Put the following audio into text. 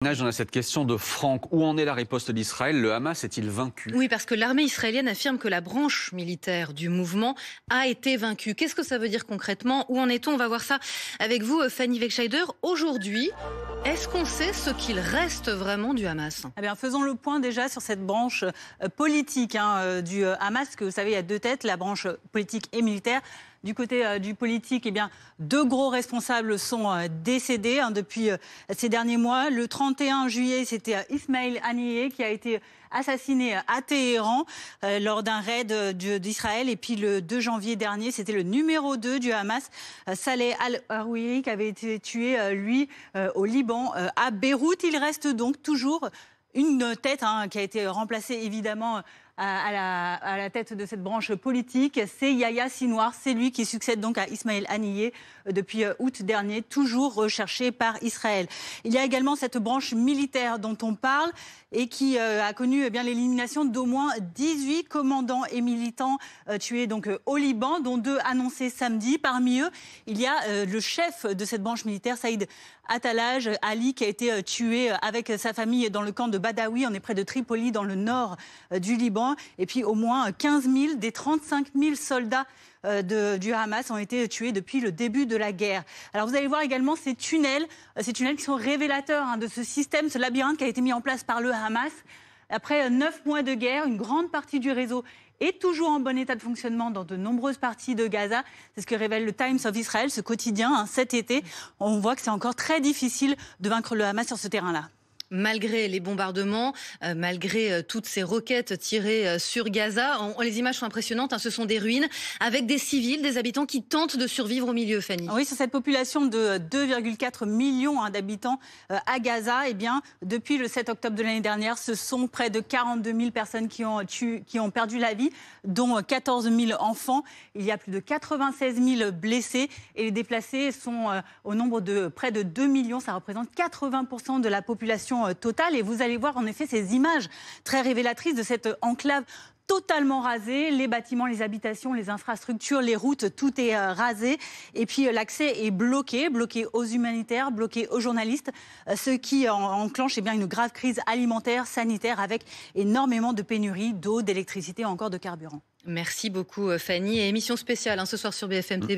On a cette question de Franck. Où en est la riposte d'Israël? Le Hamas est-il vaincu? Oui, parce que l'armée israélienne affirme que la branche militaire du mouvement a été vaincue. Qu'est-ce que ça veut dire concrètement? Où en est-on? On va voir ça avec vous, Fanny Wegscheider. Aujourd'hui, est-ce qu'on sait ce qu'il reste vraiment du Hamas? Eh bien, faisons le point déjà sur cette branche politique du Hamas, que vous savez, il y a deux têtes, la branche politique et militaire. Du côté du politique, eh bien, deux gros responsables sont décédés depuis ces derniers mois. Le 31 juillet, c'était Ismail Haniyeh qui a été assassiné à Téhéran lors d'un raid d'Israël. Et puis le 2 janvier dernier, c'était le numéro 2 du Hamas, Saleh al-Harouri, qui avait été tué, lui, au Liban, à Beyrouth. Il reste donc toujours une tête qui a été remplacée évidemment à la tête de cette branche politique, c'est Yahya Sinwar. C'est lui qui succède donc à Ismail Haniyeh depuis août dernier, toujours recherché par Israël. Il y a également cette branche militaire dont on parle et qui a connu l'élimination d'au moins 18 commandants et militants tués donc au Liban, dont 2 annoncés samedi. Parmi eux, il y a le chef de cette branche militaire, Saïd Atalaj Ali, qui a été tué avec sa famille dans le camp de Badawi. On est près de Tripoli, dans le nord du Liban. Et puis au moins 15 000 des 35 000 soldats du Hamas ont été tués depuis le début de la guerre. Alors vous allez voir également ces tunnels qui sont révélateurs de ce système, ce labyrinthe qui a été mis en place par le Hamas. Après 9 mois de guerre, une grande partie du réseau est toujours en bon état de fonctionnement dans de nombreuses parties de Gaza. C'est ce que révèle le Times of Israel, ce quotidien, cet été. On voit que c'est encore très difficile de vaincre le Hamas sur ce terrain-là. Malgré les bombardements, malgré toutes ces roquettes tirées sur Gaza, les images sont impressionnantes. Ce sont des ruines avec des civils, des habitants qui tentent de survivre au milieu, Fanny. Oui, sur cette population de 2,4 millions d'habitants à Gaza, eh bien, depuis le 7 octobre de l'année dernière, ce sont près de 42 000 personnes qui ont perdu la vie, dont 14 000 enfants. Il y a plus de 96 000 blessés et les déplacés sont au nombre de près de 2 millions. Ça représente 80% de la population totale. Et vous allez voir en effet ces images très révélatrices de cette enclave totalement rasée. Les bâtiments, les habitations, les infrastructures, les routes, tout est rasé. Et puis l'accès est bloqué aux humanitaires, bloqué aux journalistes, ce qui enclenche une grave crise alimentaire, sanitaire, avec énormément de pénuries d'eau, d'électricité ou encore de carburant. Merci beaucoup Fanny. Et émission spéciale ce soir sur BFM TV.